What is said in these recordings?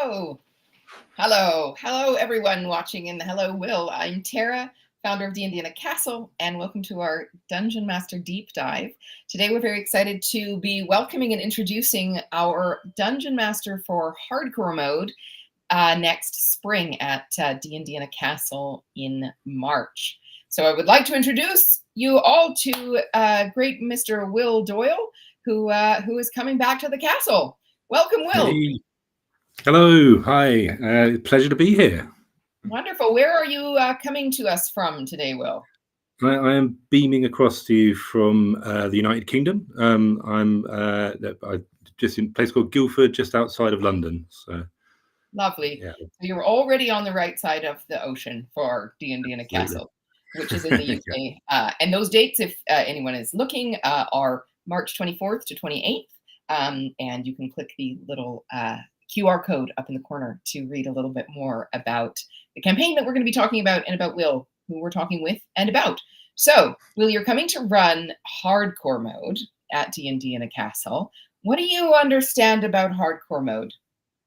Hello. Hello, everyone watching, and hello, Will. I'm Tara, founder of D&D in a Castle, and welcome to our Dungeon Master Deep Dive. Today, we're very excited to be welcoming and introducing our Dungeon Master for Hardcore Mode next spring at D&D in a Castle in March. So I would like to introduce you all to great Mr. Will Doyle, who is coming back to the castle. Welcome, Will. Hey. Hello, hi, pleasure to be here. Wonderful. Where are you coming to us from today, Will? I am beaming across to you from the United Kingdom. I'm just in a place called Guildford, just outside of London. So lovely. Yeah. So you're already on the right side of the ocean for D&D in a Castle, which is in the UK. Yeah. And those dates, if anyone is looking, are March 24th to 28th. And you can click the little QR code up in the corner to read a little bit more about the campaign that we're going to be talking about and about Will, who we're talking with and about. So, Will, you're coming to run hardcore mode at D&D in a Castle. What do you understand about hardcore mode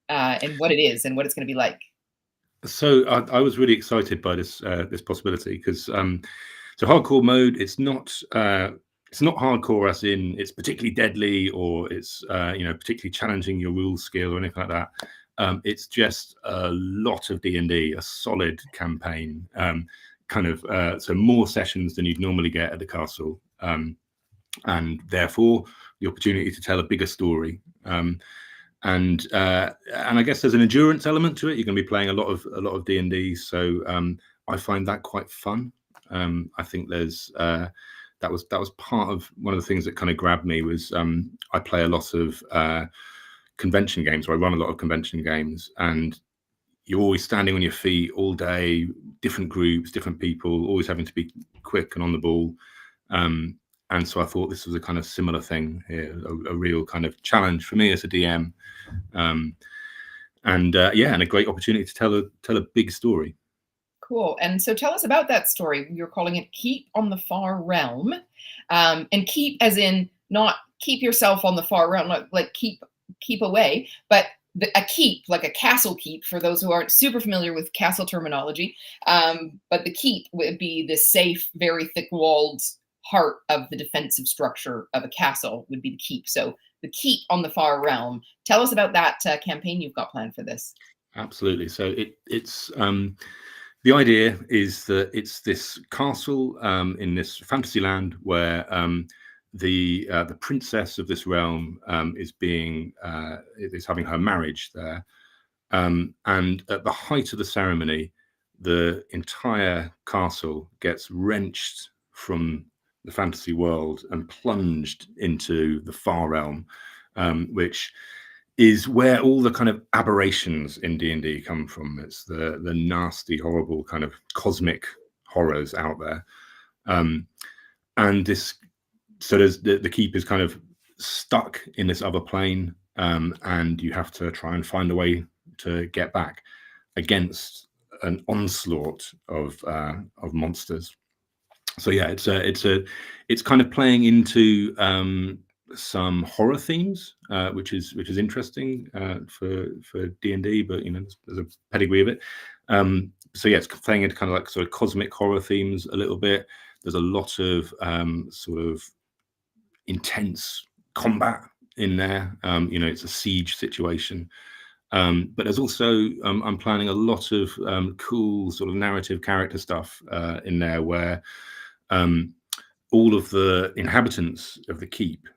and what it is and what it's going to be like? So I was really excited by this possibility because so hardcore mode, it's not hardcore as in it's particularly deadly or it's particularly challenging your rule skill or anything like that. It's just a lot of D&D, a solid campaign, so more sessions than you'd normally get at the castle, and therefore the opportunity to tell a bigger story. And I guess there's an endurance element to it. You're going to be playing a lot of D&D, so I find that quite fun. I think there's that was part of one of the things that kind of grabbed me was I play a lot of convention games, or I run a lot of convention games, and you're always standing on your feet all day, different groups, different people, always having to be quick and on the ball. And so I thought this was a kind of similar thing here, a real kind of challenge for me as a DM, and a great opportunity to tell a big story. Cool. And so tell us about that story. You're calling it Keep on the Far Realm, and keep as in not keep yourself on the far realm, like keep away, but a keep, like a castle keep, for those who aren't super familiar with castle terminology. But the keep would be the safe, very thick-walled heart of the defensive structure of a castle would be the keep. So the Keep on the Far Realm. Tell us about that campaign you've got planned for this. Absolutely. So it's the idea is that it's this castle in this fantasy land where the princess of this realm is having her marriage there, and at the height of the ceremony, the entire castle gets wrenched from the fantasy world and plunged into the far realm, which is where all the kind of aberrations in D&D come from. It's the nasty, horrible kind of cosmic horrors out there, and this. So there's the keep is kind of stuck in this other plane, and you have to try and find a way to get back against an onslaught of monsters. So yeah, it's kind of playing into some horror themes, which is interesting for D&D, but there's a pedigree of it. So yeah, it's playing into kind of like sort of cosmic horror themes a little bit. There's a lot of sort of intense combat in there. It's a siege situation. But there's also I'm planning a lot of cool sort of narrative character stuff in there where all of the inhabitants of the keep,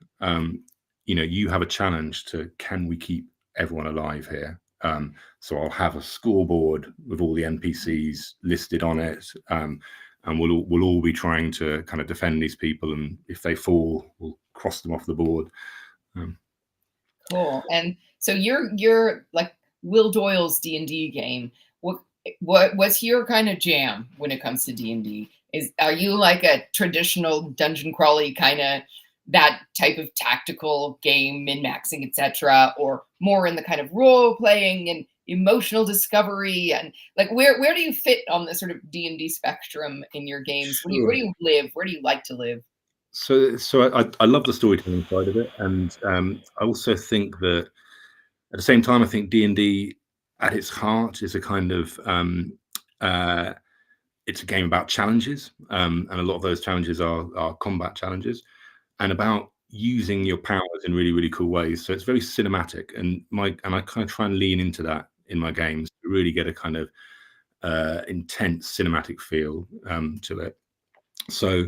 you have a challenge to, can we keep everyone alive here? So I'll have a scoreboard with all the NPCs listed on it, and we'll all be trying to kind of defend these people, and if they fall, we'll cross them off the board. Cool. And so you're like Will Doyle's D&D game. What's your kind of jam when it comes to D&D? Are you like a traditional dungeon crawly kind of that type of tactical game, min-maxing, etc., or more in the kind of role playing and emotional discovery, and like where do you fit on the sort of D&D spectrum in your games? Where do you live? Where do you like to live? So I love the storytelling side of it, and I also think that at the same time, I think D&D at its heart is a kind of it's a game about challenges, and a lot of those challenges are combat challenges, and about using your powers in really cool ways. So it's very cinematic, and I kind of try and lean into that in my games to really get a kind of intense cinematic feel to it. So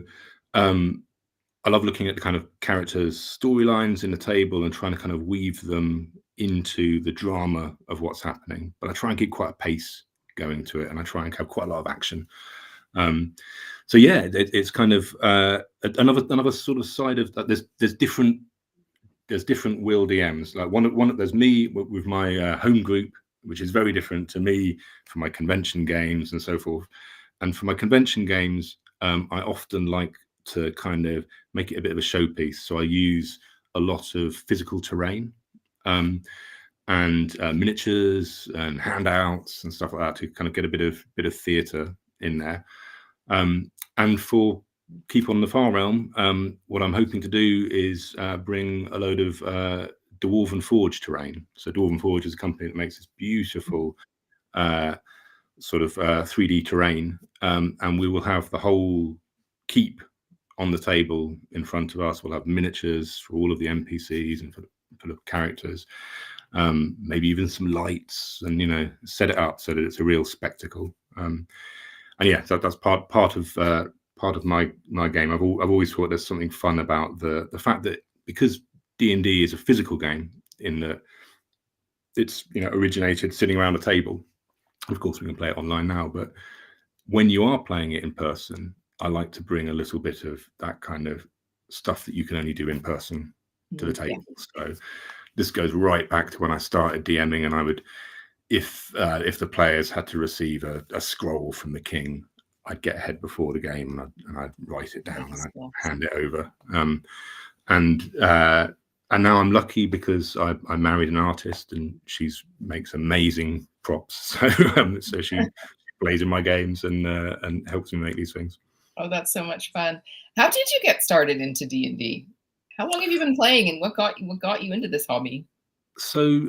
I love looking at the kind of characters' storylines in the table and trying to kind of weave them into the drama of what's happening. But I try and keep quite a pace going to it, and I try and have quite a lot of action. So yeah, it's kind of another sort of side of that. There's different Will DMs. Like one there's me with my home group, which is very different to me for my convention games and so forth. And for my convention games, I often like to kind of make it a bit of a showpiece. So I use a lot of physical terrain and miniatures and handouts and stuff like that to kind of get a bit of theatre in there. And for people on the Far Realm, what I'm hoping to do is bring a load of Dwarven Forge terrain. So Dwarven Forge is a company that makes this beautiful sort of 3D terrain, and we will have the whole keep on the table in front of us. We'll have miniatures for all of the NPCs and for the characters, maybe even some lights, and set it up so that it's a real spectacle. And yeah, so that's part of my game. I've always thought there's something fun about the fact that because D&D is a physical game in that it's originated sitting around a table. Of course, we can play it online now, but when you are playing it in person, I like to bring a little bit of that kind of stuff that you can only do in person to the table. So this goes right back to when I started DMing, and I would, if the players had to receive a scroll from the king, I'd get ahead before the game and I'd write it down and I'd hand it over. And now I'm lucky because I married an artist and she makes amazing props. So she plays in my games and helps me make these things. Oh, that's so much fun. How did you get started into D&D? How long have you been playing, and what got you into this hobby? So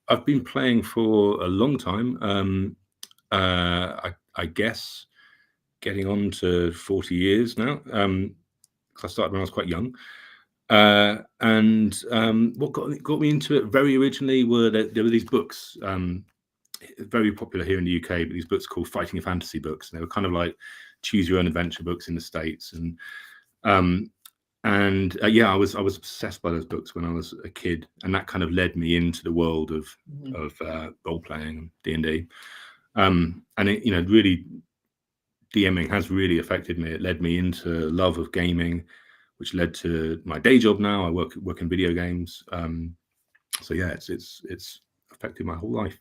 I've been playing for a long time. I guess getting on to 40 years now. I started when I was quite young. And what got me into it very originally were there were these books, very popular here in the UK, but these books called fighting fantasy books. And they were kind of like choose your own adventure books in the States. And yeah, I was obsessed by those books when I was a kid, and that kind of led me into the world of role playing and D&D. And it, really, DMing has really affected me. It led me into love of gaming, which led to my day job now. I work in video games. So yeah, it's affected my whole life.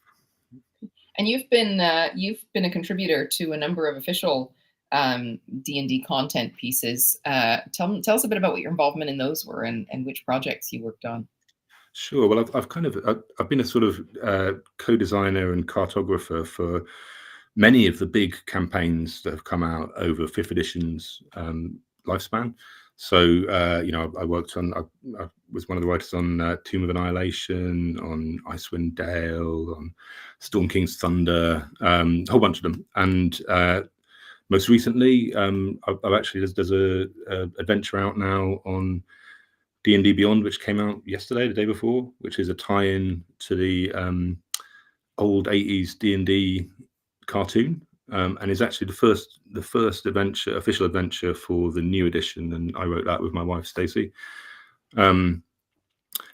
And you've been a contributor to a number of official D&D content pieces. Tell us a bit about what your involvement in those were and which projects you worked on. Sure. Well, I've been a sort of co-designer and cartographer for many of the big campaigns that have come out over 5th edition's lifespan. So I worked on. I was one of the writers on Tomb of Annihilation, on Icewind Dale, on Storm King's Thunder, a whole bunch of them. And most recently, I've actually there's a adventure out now on D&D Beyond, which came out yesterday, the day before, which is a tie-in to the old 80s D&D cartoon. And is actually the first official adventure for the new edition, and I wrote that with my wife Stacey. But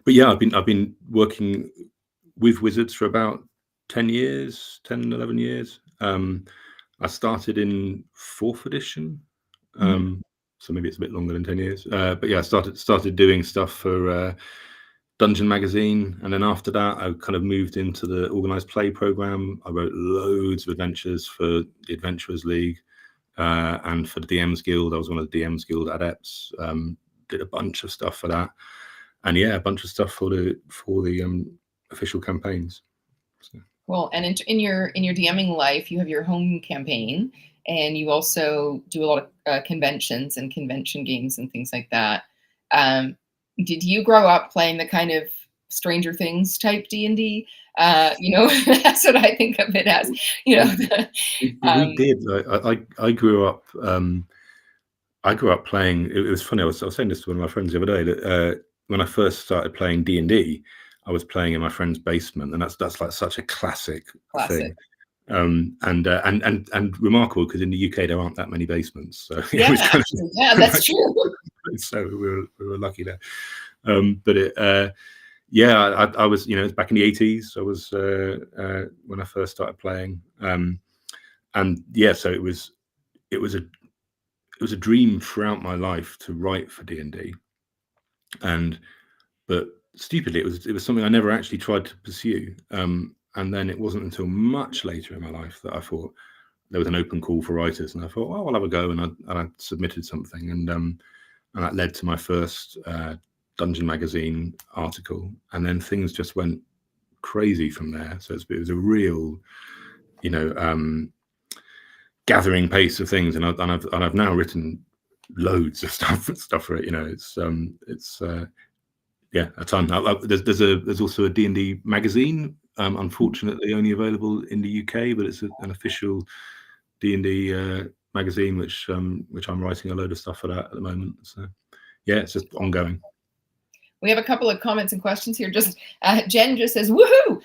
yeah, I've been working with Wizards for about 10, 11 years. I started in 4th edition, so maybe it's a bit longer than 10 years. But yeah, I started doing stuff for Dungeon Magazine, and then after that I kind of moved into the organized play program. I wrote loads of adventures for the Adventurers League and for the DMs Guild. I was one of the DMs Guild adepts. Did a bunch of stuff for that, and yeah, a bunch of stuff for the official campaigns. So. Well, and in your DMing life, you have your home campaign, and you also do a lot of conventions and convention games and things like that. Did you grow up playing the kind of Stranger Things type D&D. That's what I think of it as. We did. I grew up. I grew up playing. It was funny. I was saying this to one of my friends the other day that when I first started playing D&D, I was playing in my friend's basement, and that's like such a classic thing. And remarkable, because in the UK there aren't that many basements, so it was kind of, that's true. So we were lucky there. But I was, it was back in the 80s. I was when I first started playing, and yeah, so it was a dream throughout my life to write for D&D, but stupidly it was something I never actually tried to pursue. And then it wasn't until much later in my life that I thought there was an open call for writers, and I thought, oh, I'll have a go, and I submitted something, and that led to my first Dungeon Magazine article, and then things just went crazy from there. So it was a real, gathering pace of things, and I've now written loads of stuff for it. It's a ton. There's also a D&D magazine, unfortunately only available in the UK, but it's an official D&D magazine, which I'm writing a load of stuff for that at the moment. So yeah, it's just ongoing. We have a couple of comments and questions here. Just Jen just says, woohoo!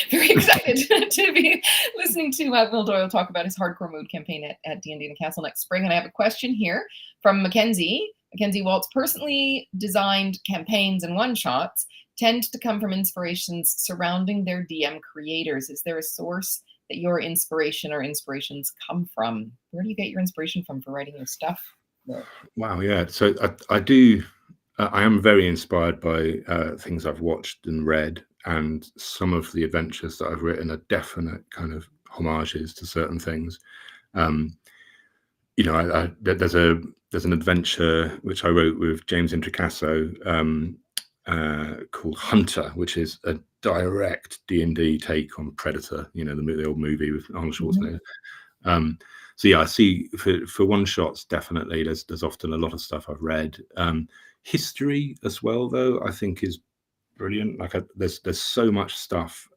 Very excited to be listening to Will Doyle talk about his hardcore mode campaign at D&D in a Castle next spring. And I have a question here from Mackenzie. Mackenzie Waltz: personally designed campaigns and one-shots tend to come from inspirations surrounding their DM creators. Is there a source that your inspiration or inspirations come from? Where do you get your inspiration from for writing your stuff? Wow, yeah. So I do... I am very inspired by things I've watched and read, and some of the adventures that I've written are definite kind of homages to certain things. There's an adventure which I wrote with James Introcaso called Hunter, which is a direct D&D take on Predator. The old movie with Arnold Schwarzenegger. So yeah, I see for one shots, definitely there's often a lot of stuff I've read. History as well, though, I think is brilliant. Like there's so much stuff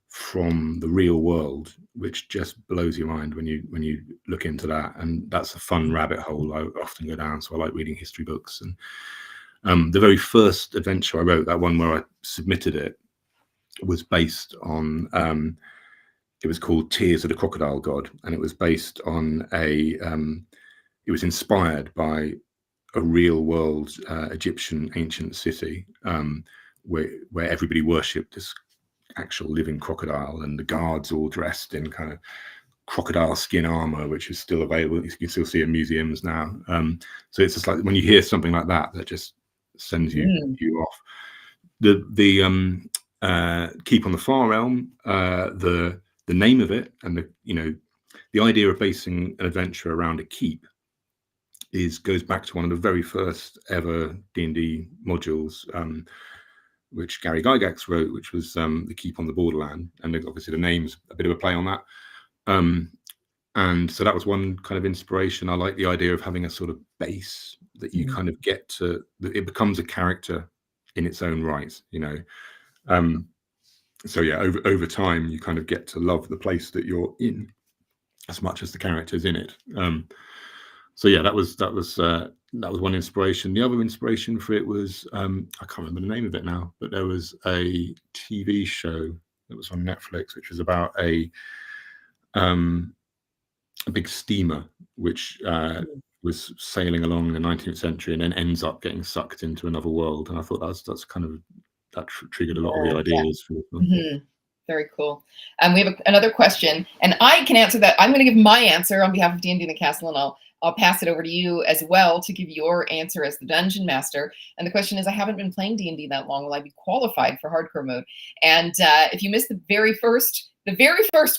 from the real world which just blows your mind when you look into that, and that's a fun rabbit hole I often go down. So I like reading history books. And the very first adventure I wrote, that one where I submitted it, was based on it was called Tears of the Crocodile God, and it was based on it was inspired by a real world Egyptian ancient city where everybody worshipped this actual living crocodile, and the guards all dressed in kind of crocodile skin armor, which is still available. You can still see in museums now. So it's just like when you hear something like that just sends you off. The Keep on the Far Realm, the name of it, and the idea of basing an adventure around a keep goes back to one of the very first ever D&D modules, which Gary Gygax wrote, which was the Keep on the Borderland, and obviously the name's a bit of a play on that. And so that was one kind of inspiration. I like the idea of having a sort of base that you kind of get to. It becomes a character in its own right, So yeah, over time you kind of get to love the place that you're in as much as the characters in it. So yeah, that was one inspiration. The other inspiration for it was I can't remember the name of it now, but there was a TV show that was on Netflix, which was about a big steamer which was sailing along in the 19th century and then ends up getting sucked into another world. And I thought that's kind of that triggered a lot of the ideas. Very cool. We have another question, and I can answer that. I'm going to give my answer on behalf of D&D in the Castle, and I'll pass it over to you as well to give your answer as the dungeon master. And the question is, I haven't been playing D&D that long. Will I be qualified for hardcore mode? And if you missed the very first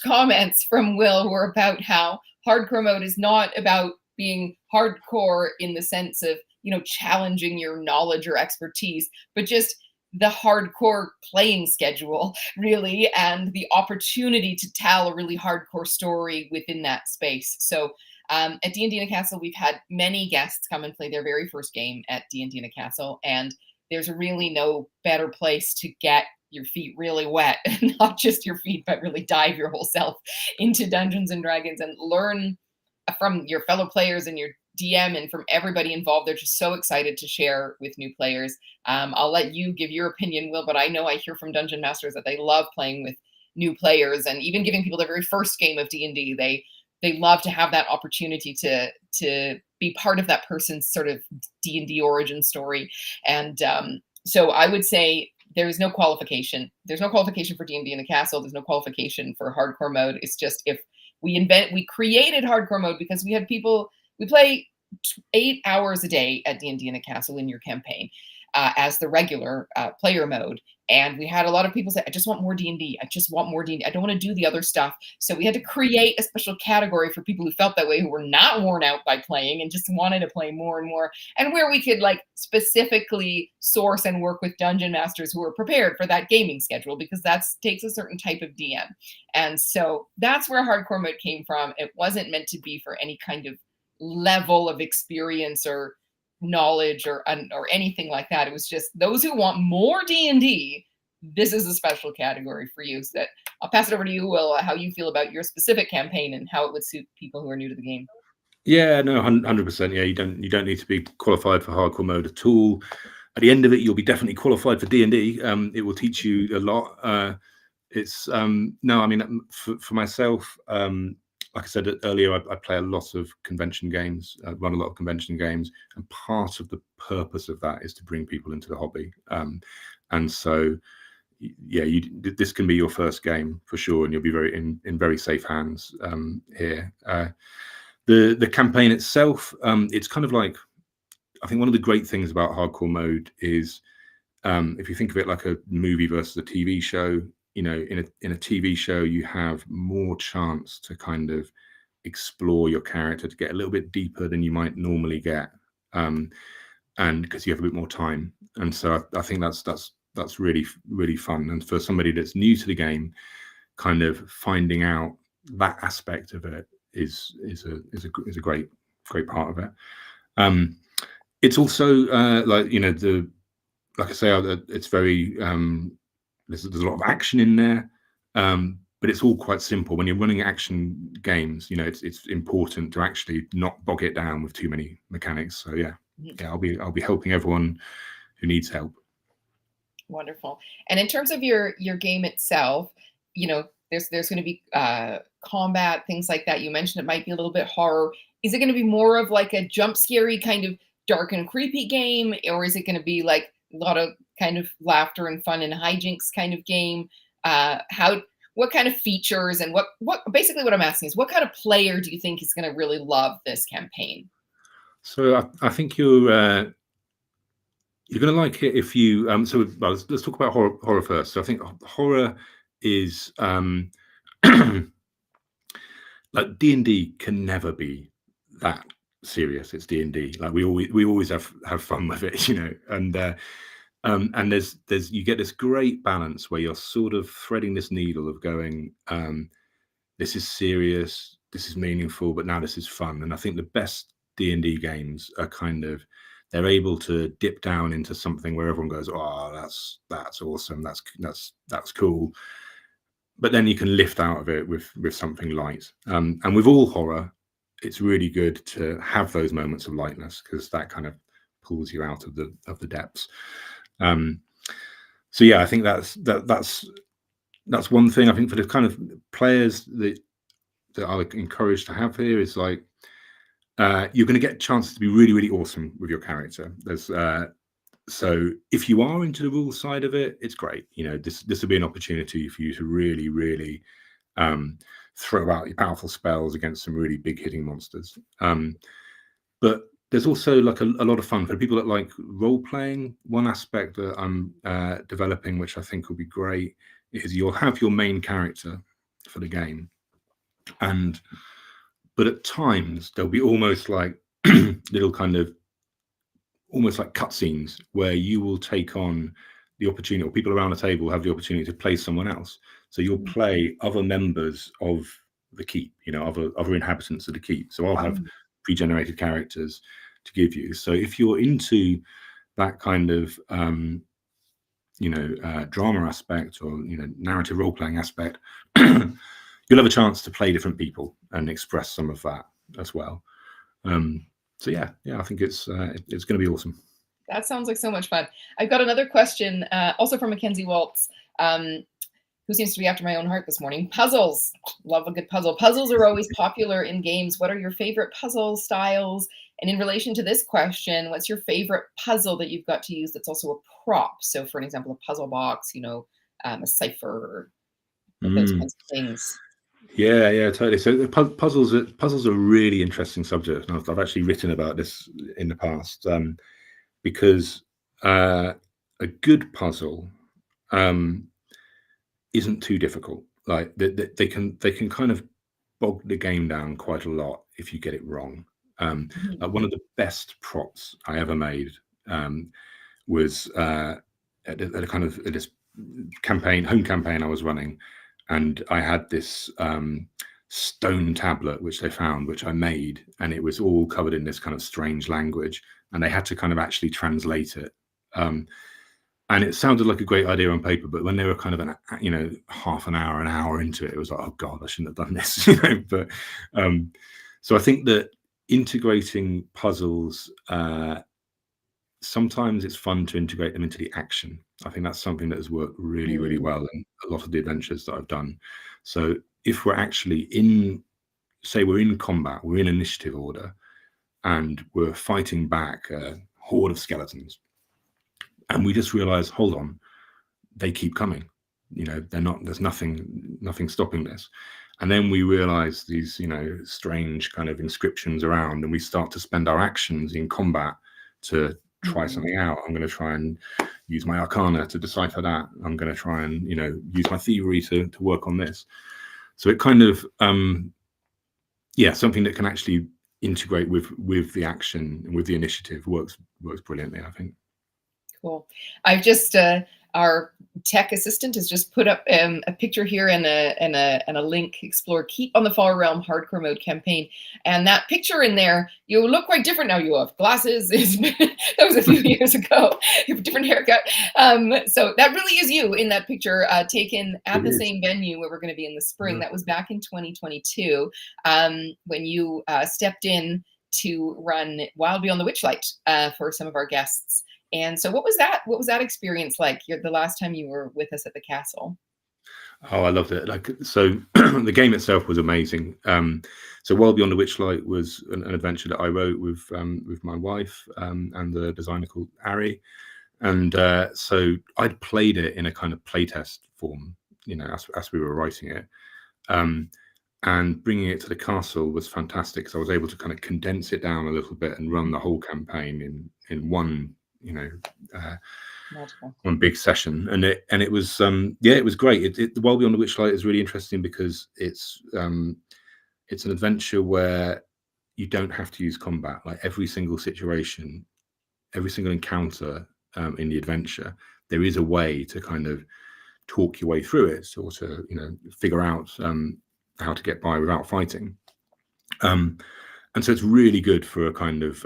comments from Will were about how hardcore mode is not about being hardcore in the sense of, challenging your knowledge or expertise, but just the hardcore playing schedule, really, and the opportunity to tell a really hardcore story within that space. So at D&D in a Castle, we've had many guests come and play their very first game at D&D in a Castle, and there's really no better place to get your feet really wet, and not just your feet, but really dive your whole self into Dungeons and Dragons and learn from your fellow players and your DM and from everybody involved. They're just so excited to share with new players. I'll let you give your opinion, Will, but I know I hear from dungeon masters that they love playing with new players and even giving people their very first game of D&D. They love to have that opportunity to be part of that person's sort of D&D origin story. And so I would say there is no qualification. There's no qualification for D&D in the castle. There's no qualification for hardcore mode. It's just if we created hardcore mode because we had people, we play 8 hours a day at D&D in a castle in your campaign as the regular player mode. And we had a lot of people say, I just want more D&D. I just want more D&D. I don't want to do the other stuff. So we had to create a special category for people who felt that way, who were not worn out by playing and just wanted to play more and more, and where we could like specifically source and work with dungeon masters who are prepared for that gaming schedule, because that takes a certain type of DM. And so that's where hardcore mode came from. It wasn't meant to be for any kind of level of experience or knowledge or anything like that. It was just those who want more D&D, this is a special category for you. So that I'll pass it over to you, Will, how you feel about your specific campaign and how it would suit people who are new to the game. Yeah, no, 100%. Yeah, you don't need to be qualified for hardcore mode at all. At the end of it, you'll be definitely qualified for D&D. It will teach you a lot. It's no, I mean, for myself, like I said earlier, I play a lot of convention games, run a lot of convention games, and part of the purpose of that is to bring people into the hobby. And so, yeah, this can be your first game for sure, and you'll be in very safe hands here. The campaign itself, it's kind of like, I think one of the great things about hardcore mode is, if you think of it like a movie versus a TV show, you know, in a TV show, you have more chance to kind of explore your character, to get a little bit deeper than you might normally get, and because you have a bit more time. And so I think that's really, really fun. And for somebody that's new to the game, kind of finding out that aspect of it is a great part of it. It's also like, you know, like I say, it's very there's a lot of action in there, but it's all quite simple. When you're running action games, you know, it's important to actually not bog it down with too many mechanics. So yeah, I'll be helping everyone who needs help. Wonderful. And in terms of your game itself, you know, there's going to be combat, things like that. You mentioned it might be a little bit horror. Is it going to be more of like a jump scary kind of dark and creepy game, or is it going to be like a lot of kind of laughter and fun and hijinks kind of game? What kind of features and what basically what I'm asking is, what kind of player do you think is going to really love this campaign? So I think you're going to like it if you let's talk about horror first. So I think horror is like D&D can never be that serious. It's D&D. Like we always have fun with it, you know. And there's you get this great balance where you're sort of threading this needle of going, this is serious, this is meaningful, but now this is fun. And I think the best D&D games are kind of, they're able to dip down into something where everyone goes, oh, that's awesome, that's cool. But then you can lift out of it with something light. And with all horror, it's really good to have those moments of lightness, because that kind of pulls you out of the depths. So yeah, I think that's one thing. I think for the kind of players that I encourage to have here is like, you're going to get chances to be really, really awesome with your character. There's so if you are into the rules side of it, it's great. You know, this will be an opportunity for you to really, really throw out your powerful spells against some really big hitting monsters. But there's also like a lot of fun for people that like role playing. One aspect that I'm developing, which I think will be great, is you'll have your main character for the game, but at times there'll be almost like little kind of almost like cutscenes where you will take on the opportunity, or people around the table have the opportunity to play someone else. So you'll play other members of the keep, you know, other inhabitants of the keep. So I'll have pre-generated characters to give you. So if you're into that kind of drama aspect, or narrative role-playing aspect, you'll have a chance to play different people and express some of that as well. So yeah, I think it's going to be awesome. That sounds like so much fun. I've got another question, also from Mackenzie Waltz, who seems to be after my own heart this morning. Puzzles. Love a good puzzle. Puzzles are always popular in games. What are your favorite puzzle styles? And in relation to this question, what's your favorite puzzle that you've got to use that's also a prop? So for an example, a puzzle box, a cipher, those kinds of things. Yeah, totally. So the puzzles are a really interesting subject, and I've actually written about this in the past, because a good puzzle isn't too difficult. Like they can kind of bog the game down quite a lot if you get it wrong. One of the best props I ever made was at this home campaign I was running, and I had this stone tablet which they found, which I made, and it was all covered in this kind of strange language, and they had to kind of actually translate it. And it sounded like a great idea on paper, but when they were kind of half an hour into it, it was like, oh God, I shouldn't have done this. But so I think that integrating puzzles, sometimes it's fun to integrate them into the action. I think that's something that has worked really, really well in a lot of the adventures that I've done. So if we're actually we're in combat, we're in initiative order, and we're fighting back a horde of skeletons, and we just realize, hold on, they keep coming. There's nothing stopping this. And then we realize these, strange kind of inscriptions around, and we start to spend our actions in combat to try something out. I'm going to try and use my arcana to decipher that. I'm going to try and, use my thievery to work on this. So it kind of, something that can actually integrate with the action and with the initiative works brilliantly, I think. Cool. I've just our tech assistant has just put up a picture here and a link. Explore Keep on the Far Realm Hardcore Mode campaign, and that picture in there, you look quite different now. You have glasses. That was a few years ago. You have a different haircut. So that really is you in that picture, taken at the same venue where we're going to be in the spring. That was back in 2022, when you stepped in to run Wild Beyond the Witchlight for some of our guests. And so what was that experience like? The last time you were with us at the castle? Oh, I loved it. So the game itself was amazing. So Wild Beyond the Witchlight was an adventure that I wrote with my wife and the designer called Ari. And so I'd played it in a kind of playtest form, as we were writing it. And bringing it to the castle was fantastic. So I was able to kind of condense it down a little bit and run the whole campaign in one one big session, and it was it was great. The Wild Beyond the Witchlight is really interesting because it's an adventure where you don't have to use combat. Like every single situation, every single encounter in the adventure, there is a way to kind of talk your way through it, or to figure out how to get by without fighting. And so it's really good for a kind of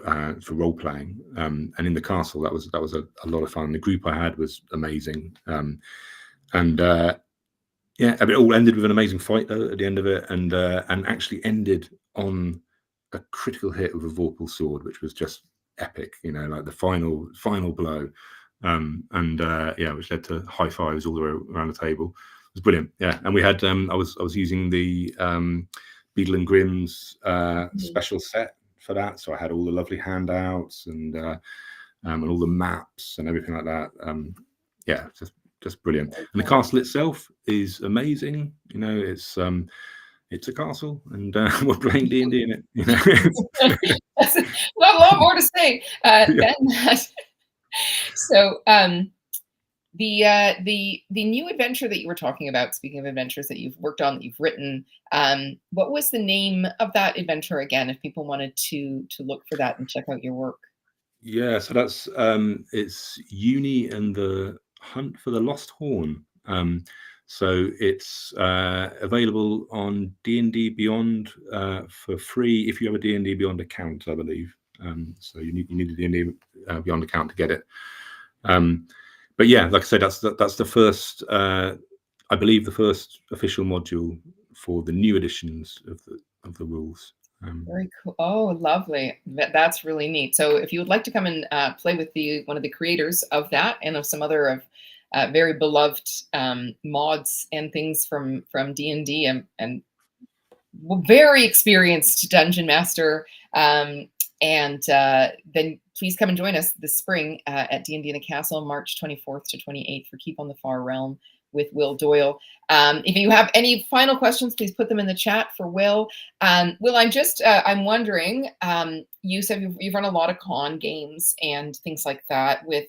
for role playing. And in the castle, that was a lot of fun. The group I had was amazing. And it all ended with an amazing fight though at the end of it, and actually ended on a critical hit with a Vorpal sword, which was just epic. Like the final blow, which led to high fives all the way around the table. It was brilliant. Yeah, and we had I was using the Beadle and Grimm's special set for that, so I had all the lovely handouts and all the maps and everything like that. Just brilliant. And the castle itself is amazing. It's a castle, and we're playing D&D in it. That's not a lot more to say than that. So the new adventure that you were talking about, speaking of adventures that you've worked on, that you've written, what was the name of that adventure again, if people wanted to look for that and check out your work? Yeah, so that's it's Uni and the Hunt for the Lost Horn. So it's available on D&D Beyond for free if you have a D&D Beyond account, I believe. So you need the D&D Beyond account to get it. But yeah, like I said, that's the first, I believe, the first official module for the new editions of the rules. Very cool. Oh, lovely. That's really neat. So if you would like to come and play with one of the creators of that and of some other of very beloved mods and things from D&D and very experienced dungeon master, and then please come and join us this spring at D&D in a Castle, March 24th to 28th for Keep on the Far Realm with Will Doyle. If you have any final questions, please put them in the chat for Will. Will, I'm wondering, you said you've run a lot of con games and things like that with,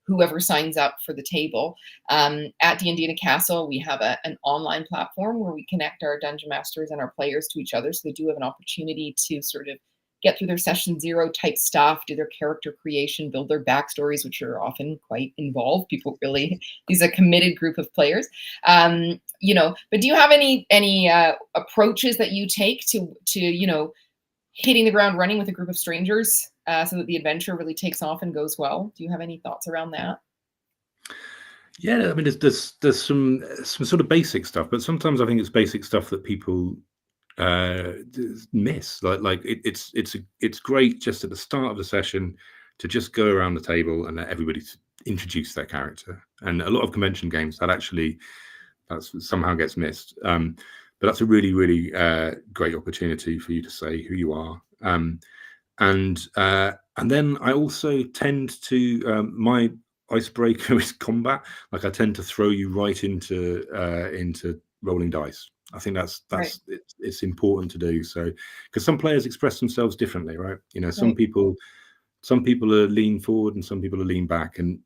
whoever signs up for the table. At D&D in a Castle, we have an online platform where we connect our dungeon masters and our players to each other. So they do have an opportunity to sort of get through their session zero type stuff, do their character creation, build their backstories, which are often quite involved. These are a committed group of players. But do you have any approaches that you take to hitting the ground running with a group of strangers so that the adventure really takes off and goes well? Do you have any thoughts around that? Yeah, I mean, there's some sort of basic stuff, but sometimes I think it's basic stuff that people miss. Like it's great just at the start of the session to just go around the table and let everybody introduce their character. And a lot of convention games that somehow gets missed. But that's a really, really great opportunity for you to say who you are. And then I also tend to my icebreaker is combat. Like I tend to throw you right into rolling dice. I think that's Right. it's important to do so, because some players express themselves differently, right? Some people are lean forward and some people are lean back, and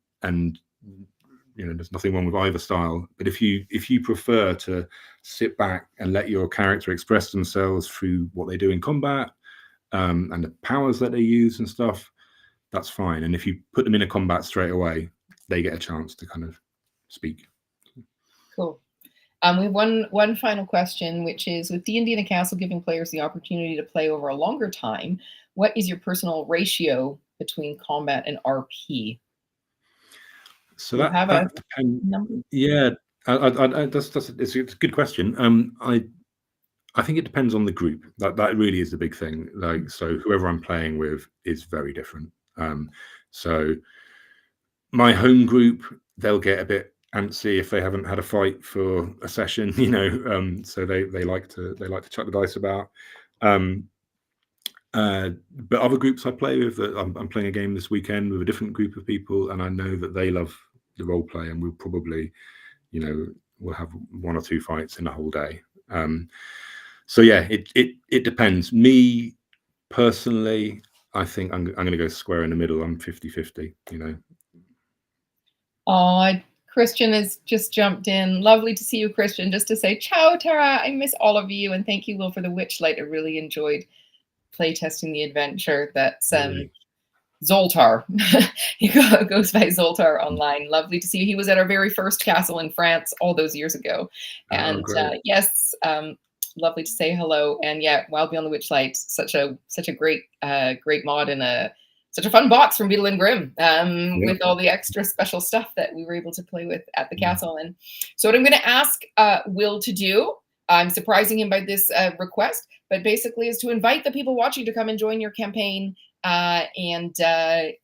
there's nothing wrong with either style. But if you prefer to sit back and let your character express themselves through what they do in combat and the powers that they use and stuff, that's fine. And if you put them in a combat straight away, they get a chance to kind of speak. Cool. We have one final question, which is, with D&D in a Castle giving players the opportunity to play over a longer time, what is your personal ratio between combat and RP? So that depends. Yeah, it's a good question. I think it depends on the group. That really is the big thing. Like, so whoever I'm playing with is very different. So my home group, they'll get a bit antsy if they haven't had a fight for a session, so they like to chuck the dice about. But other groups I play with, I'm playing a game this weekend with a different group of people, and I know that they love the role play, and we'll probably, we'll have one or two fights in a whole day. So yeah, it depends. Me personally, I think I'm going to go square in the middle. I'm 50-50, Oh, Christian has just jumped in. Lovely to see you, Christian. Just to say, ciao, Tara. I miss all of you. And thank you, Will, for the Witchlight. I really enjoyed playtesting the adventure. That's Zoltar. He goes by Zoltar online. Lovely to see you. He was at our very first castle in France all those years ago. And yes, lovely to say hello. And yeah, Wild Beyond the Witchlight, such a great mod and such a fun box from Beetle and Grimm with all the extra special stuff that we were able to play with at the castle. And so what I'm going to ask Will to do, I'm surprising him by this request, but basically is to invite the people watching to come and join your campaign and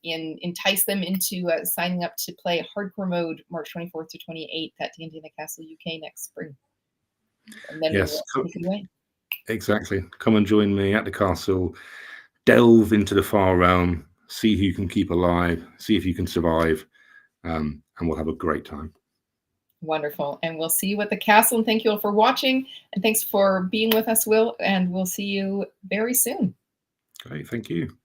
entice them into signing up to play Hardcore Mode March 24th to 28th at D&D in a Castle UK next spring. And then yes, we'll take it away. Exactly. Come and join me at the castle. Delve into the far realm. See who you can keep alive. See if you can survive, and we'll have a great time. Wonderful. And we'll see you at the castle. And thank you all for watching. And thanks for being with us, Will. And we'll see you very soon. Great. Thank you.